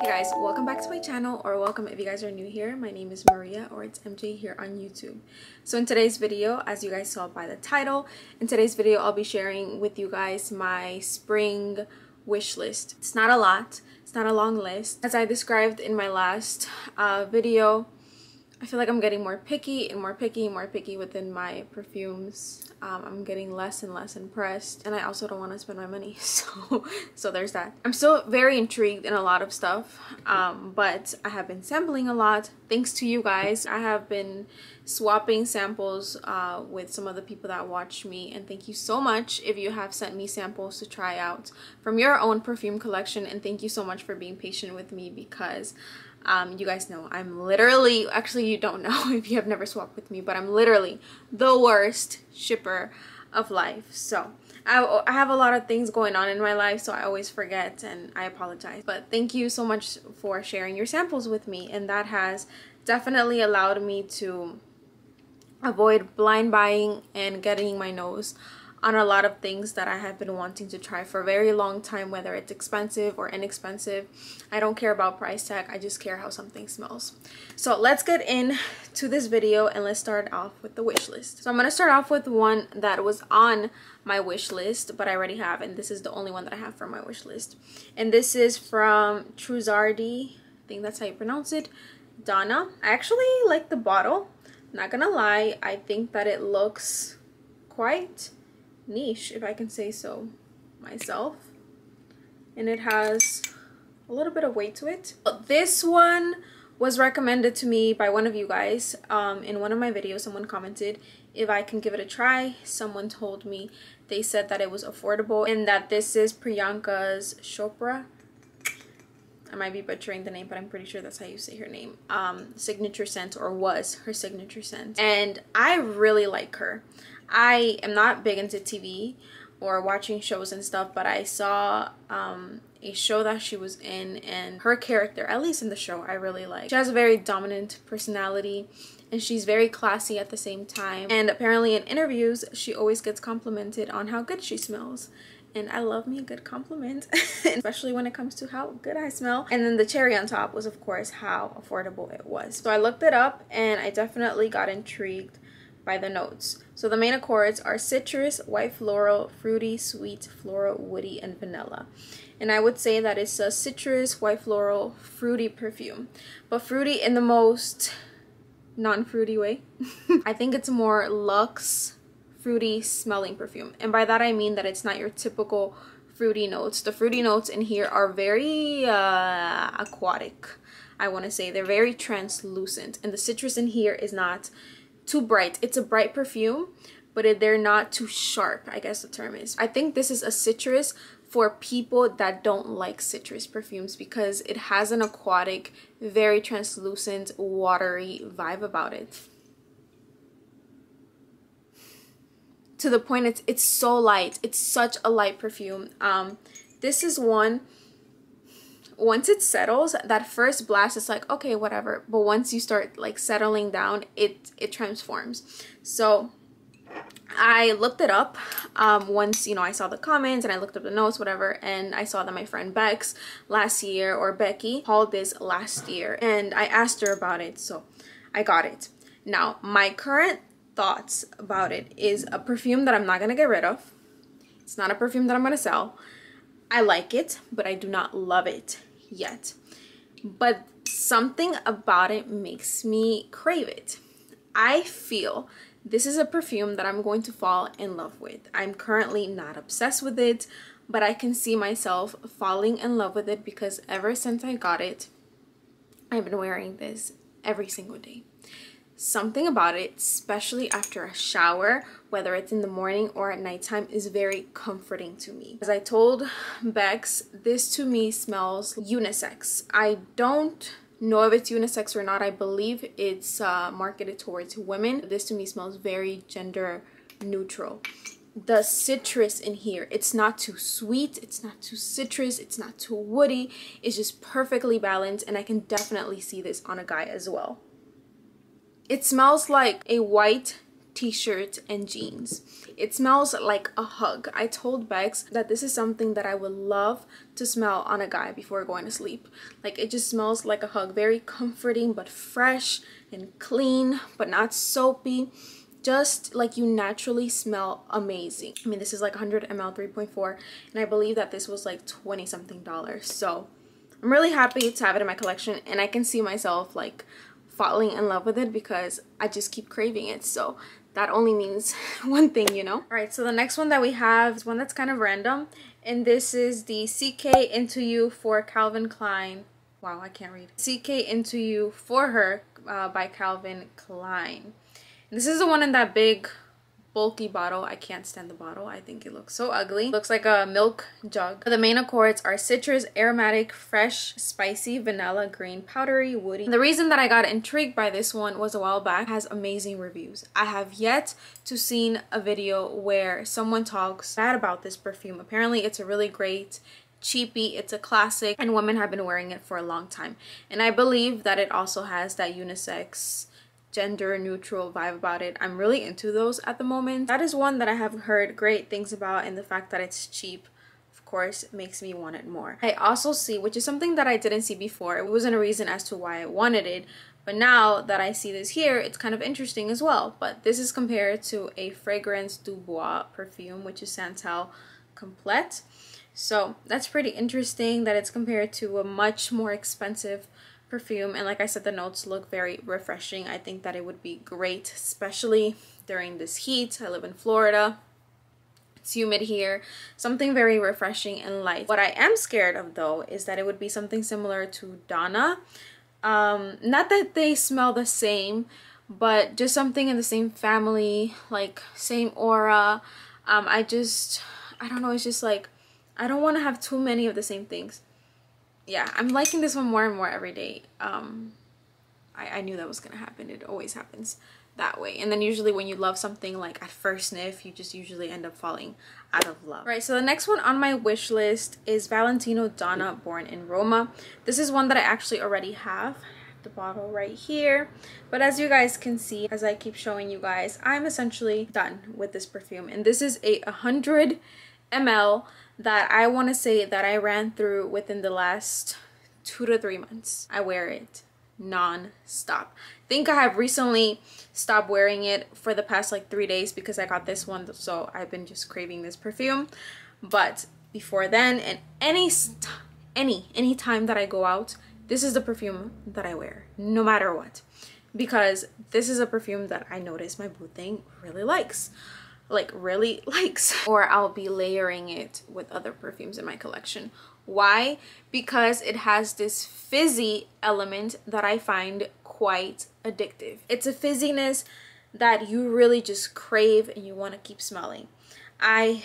Hey guys, welcome back to my channel, or welcome if you guys are new here. My name is Maria, or it's MJ here on YouTube. So in today's video, as you guys saw by the title, in today's video I'll be sharing with you guys my spring wish list. It's not a lot, it's not a long list. As I described in my last video, I feel like I'm getting more picky and more picky within my perfumes. I'm getting less and less impressed, and I also don't want to spend my money, so there's that. I'm still very intrigued in a lot of stuff, but I have been sampling a lot thanks to you guys. I have been swapping samples with some of the people that watch me, and thank you so much if you have sent me samples to try out from your own perfume collection. And thank you so much for being patient with me, because you guys know I'm literally, actually you don't know if you have never swapped with me, but I'm literally the worst shipper of life. So I have a lot of things going on in my life, so I always forget, and I apologize. But thank you so much for sharing your samples with me, and that has definitely allowed me to avoid blind buying and getting my nose on a lot of things that I have been wanting to try for a very long time, whether it's expensive or inexpensive. I don't care about price tag, I just care how something smells. So let's get into this video, and let's start off with the wish list. So I'm going to start off with one that was on my wish list, but I already have, and this is the only one that I have from my wish list. And this is from Truezardi, I think that's how you pronounce it, Donna. I actually like the bottle, not gonna lie. I think that it looks quite niche, if I can say so myself, and it has a little bit of weight to it. But this one was recommended to me by one of you guys. In one of my videos, someone commented if I can give it a try. Someone told me, they said that it was affordable, and that this is Priyanka's Chopra. I might be butchering the name, but I'm pretty sure that's how you say her name. Signature scent, or was her signature scent, and I really like her. I am not big into TV or watching shows and stuff, but I saw a show that she was in, and her character, at least in the show, I really like. She has a very dominant personality, and she's very classy at the same time. And apparently in interviews, she always gets complimented on how good she smells. And I love me a good compliment, especially when it comes to how good I smell. And then the cherry on top was, of course, how affordable it was. So I looked it up, and I definitely got intrigued by the notes. So the main accords are citrus, white floral, fruity, sweet, floral, woody, and vanilla. And I would say that it's a citrus, white floral, fruity perfume, but fruity in the most non-fruity way. I think it's more luxe, fruity smelling perfume, and by that I mean that it's not your typical fruity notes. The fruity notes in here are very aquatic, I want to say. They're very translucent, and the citrus in here is not too bright. It's a bright perfume, but they're not too sharp, I guess the term is. I think this is a citrus for people that don't like citrus perfumes, because it has an aquatic, very translucent, watery vibe about it. To the point it's so light. It's such a light perfume. This is one, once it settles, that first blast is like, okay, whatever, but once you start like settling down, it transforms. So I looked it up once, you know, I saw the comments and I looked up the notes, whatever, and I saw that my friend Bex last year, or Becky, hauled this last year, and I asked her about it, so I got it. Now my current thoughts about it is a perfume that I'm not gonna get rid of. It's not a perfume that I'm gonna sell. I like it, but I do not love it yet. But something about it makes me crave it. I feel this is a perfume that I'm going to fall in love with. I'm currently not obsessed with it, but I can see myself falling in love with it, because ever since I got it, I've been wearing this every single day. Something about it, especially after a shower, whether it's in the morning or at nighttime, is very comforting to me. As I told Bex, this to me smells unisex. I don't know if it's unisex or not. I believe it's marketed towards women. This to me smells very gender neutral. The citrus in here, it's not too sweet, it's not too citrus, it's not too woody. It's just perfectly balanced, and I can definitely see this on a guy as well. It smells like a white t-shirt and jeans. It smells like a hug. I told Bex that this is something that I would love to smell on a guy before going to sleep. Like, it just smells like a hug. Very comforting, but fresh and clean, but not soapy. Just like you naturally smell amazing. I mean, this is like 100 ml 3.4, and I believe that this was like 20 something dollars. So I'm really happy to have it in my collection, and I can see myself like falling in love with it because I just keep craving it. So that only means one thing, you know. All right, so the next one that we have is one that's kind of random, and this is the CK Into You for Calvin Klein. Wow, I can't read. CK Into You for Her by Calvin Klein. And this is the one in that big bulky bottle. I can't stand the bottle. I think it looks so ugly. It looks like a milk jug. The main accords are citrus, aromatic, fresh, spicy, vanilla, green, powdery, woody. And the reason that I got intrigued by this one was a while back. It has amazing reviews. I have yet to seen a video where someone talks bad about this perfume. Apparently it's a really great cheapy, it's a classic, and women have been wearing it for a long time. And I believe that it also has that unisex, gender neutral vibe about it. I'm really into those at the moment. That is one that I have heard great things about, and the fact that it's cheap, of course, makes me want it more. I also see, which is something that I didn't see before, it wasn't a reason as to why I wanted it, but now that I see this here, it's kind of interesting as well. But this is compared to a Fragrance du Bois perfume, which is Santal Complete. So that's pretty interesting that it's compared to a much more expensive perfume. And like I said, the notes look very refreshing. I think that it would be great, especially during this heat. I live in Florida. It's humid here. Something very refreshing and light. What I am scared of though is that it would be something similar to Donna. Not that they smell the same, but just something in the same family, like same aura. I don't know, it's just like I don't want to have too many of the same things. Yeah, I'm liking this one more and more every day. I knew that was gonna happen. It always happens that way. And then usually when you love something, like at first sniff, you just usually end up falling out of love. Right, so the next one on my wish list is Valentino Donna Born in Roma. This is one that I actually already have. The bottle right here, but as you guys can see, as I keep showing you guys, I'm essentially done with this perfume. And this is a 100 ml that I want to say that I ran through within the last 2 to 3 months. I wear it non-stop. I think I have recently stopped wearing it for the past like 3 days because I got this one, so I've been just craving this perfume. But before then, and any time that I go out, this is the perfume that I wear, no matter what, because this is a perfume that I notice my boo thing really likes. Like really likes. Or I'll be layering it with other perfumes in my collection. Why? Because it has this fizzy element that I find quite addictive. It's a fizziness that you really just crave and you want to keep smelling. I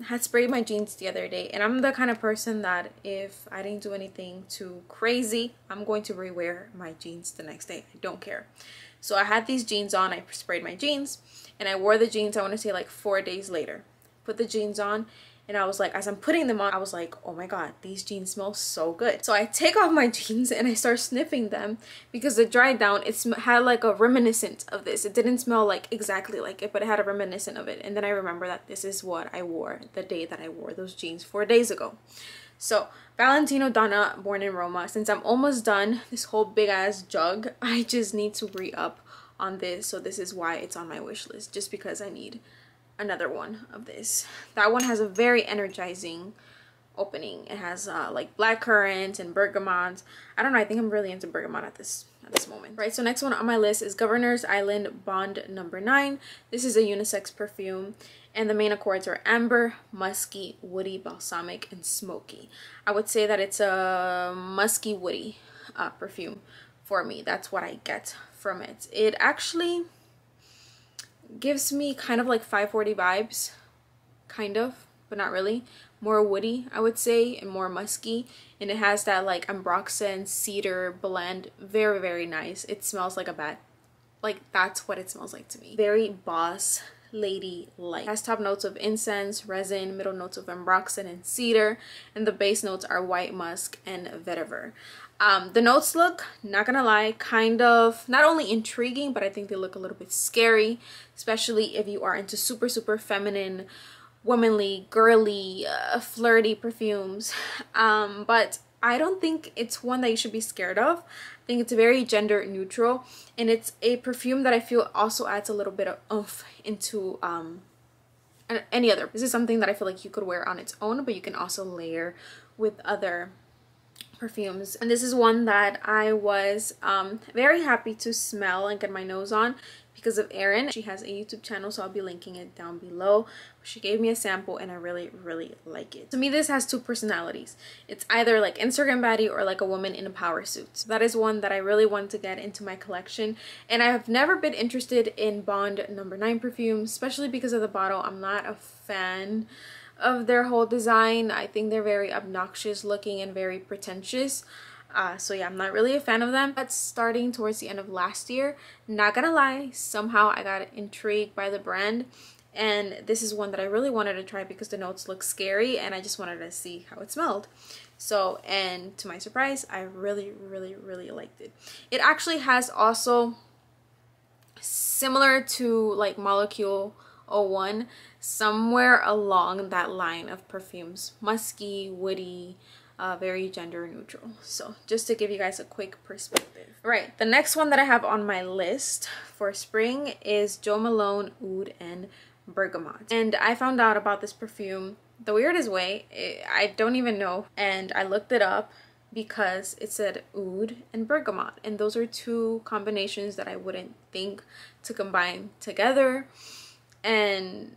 had sprayed my jeans the other day, and I'm the kind of person that if I didn't do anything too crazy, I'm going to rewear my jeans the next day. I don't care. So I had these jeans on, I sprayed my jeans, and I wore the jeans, I want to say like 4 days later. Put the jeans on, and I was like, as I'm putting them on, I was like, oh my god, these jeans smell so good. So I take off my jeans and I start sniffing them because it dried down. It had like a reminiscent of this. It didn't smell like exactly like it, but it had a reminiscent of it. And then I remember that this is what I wore the day that I wore those jeans 4 days ago. So Valentino Donna Born in Roma, since I'm almost done this whole big ass jug, I just need to re-up on this. So this is why it's on my wish list, just because I need another one of this. That one has a very energizing opening. It has like blackcurrant and bergamot. I don't know, I think I'm really into bergamot at this moment. Right, so next one on my list is Governor's Island Bond No. 9. This is a unisex perfume, and the main accords are amber, musky, woody, balsamic, and smoky. I would say that it's a musky, woody perfume for me. That's what I get from it. It actually gives me kind of like 540 vibes, kind of, but not really. More woody, I would say, and more musky, and it has that like ambroxan cedar blend. Very, very nice. It smells like a bat. Like, that's what it smells like to me. Very boss Lady Light. It has top notes of incense, resin, middle notes of ambroxan and cedar, and the base notes are white musk and vetiver. The notes look, not gonna lie, kind of not only intriguing, but I think they look a little bit scary, especially if you are into super feminine, womanly, girly, flirty perfumes. But I don't think it's one that you should be scared of. I think it's very gender neutral, and it's a perfume that I feel also adds a little bit of oomph into any other. This is something that I feel like you could wear on its own, but you can also layer with other perfumes. And this is one that I was very happy to smell and get my nose on because of Erin. She has a YouTube channel, so I'll be linking it down below. She gave me a sample and I really like it. To me, this has two personalities. It's either like Instagram baddie or like a woman in a power suit. So that is one that I really want to get into my collection, and I have never been interested in Bond No. 9 perfume, especially because of the bottle. I'm not a fan of their whole design. I think they're very obnoxious looking and very pretentious. So yeah, I'm not really a fan of them. But starting towards the end of last year, not gonna lie, somehow I got intrigued by the brand, and this is one that I really wanted to try because the notes look scary and I just wanted to see how it smelled. So, and to my surprise, I really liked it. It actually has also, similar to like Molecule 01, somewhere along that line of perfumes, musky, woody, very gender neutral. So just to give you guys a quick perspective. Right, the next one that I have on my list for spring is Jo Malone Oud and Bergamot. And I found out about this perfume the weirdest way. I don't even know, and I looked it up because it said oud and bergamot, and those are two combinations that I wouldn't think to combine together, and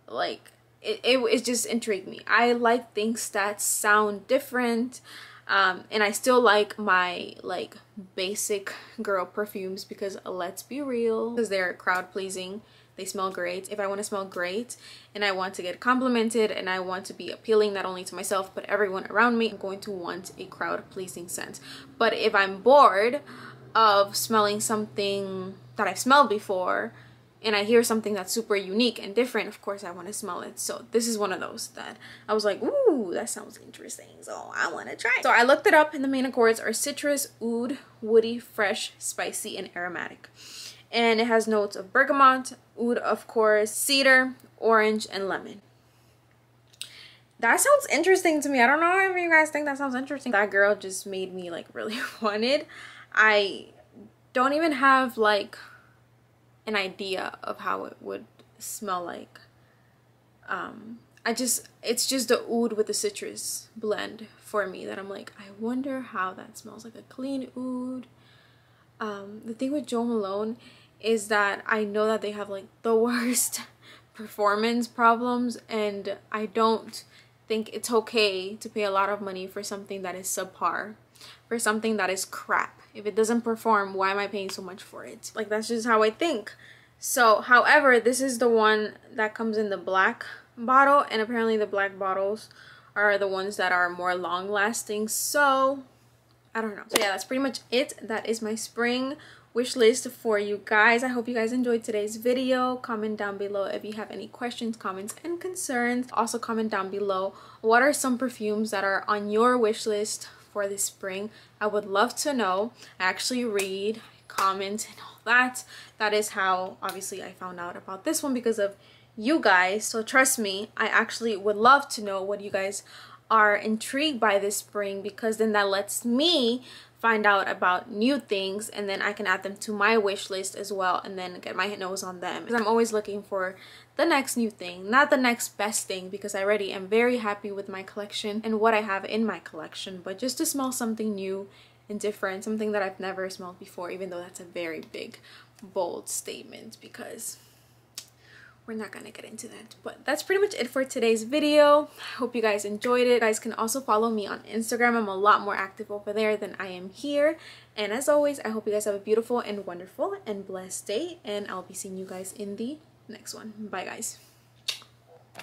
like it just intrigued me. I like things that sound different, and I still like my like basic girl perfumes because let's be real, because they're crowd pleasing, they smell great. If I want to smell great and I want to get complimented and I want to be appealing not only to myself but everyone around me, I'm going to want a crowd pleasing scent. But if I'm bored of smelling something that I've smelled before and I hear something that's super unique and different, of course I want to smell it. So this is one of those that I was like, ooh, that sounds interesting, so I want to try it. So I looked it up, and the main accords are citrus, oud, woody, fresh, spicy, and aromatic. And it has notes of bergamot, oud of course, cedar, orange, and lemon. That sounds interesting to me. I don't know if you guys think that sounds interesting. That girl just made me like really want it. I don't even have like an idea of how it would smell like. It's just the oud with the citrus blend for me that I'm like, I wonder how that smells, like a clean oud. The thing with Jo Malone is that I know that they have like the worst performance problems, and I don't think it's okay to pay a lot of money for something that is subpar, for something that is crap. If it doesn't perform, why am I paying so much for it? Like, that's just how I think. So, however, this is the one that comes in the black bottle, and apparently the black bottles are the ones that are more long lasting, so I don't know. So yeah, that's pretty much it. That is my spring wish list for you guys. I hope you guys enjoyed today's video. Comment down below if you have any questions, comments, and concerns. Also comment down below what are some perfumes that are on your wish list for this spring. I would love to know. I actually read, comment, and all that. That is how obviously I found out about this one, because of you guys. So trust me, I actually would love to know what you guys are intrigued by this spring, because then that lets me find out about new things, and then I can add them to my wish list as well, and then get my nose on them, because I'm always looking for the next new thing, not the next best thing, because I already am very happy with my collection and what I have in my collection, but just to smell something new and different, something that I've never smelled before, even though that's a very big, bold statement, because we're not gonna get into that. But that's pretty much it for today's video. I hope you guys enjoyed it. You guys can also follow me on Instagram. I'm a lot more active over there than I am here. And as always, I hope you guys have a beautiful and wonderful and blessed day, and I'll be seeing you guys in the next one. Bye guys.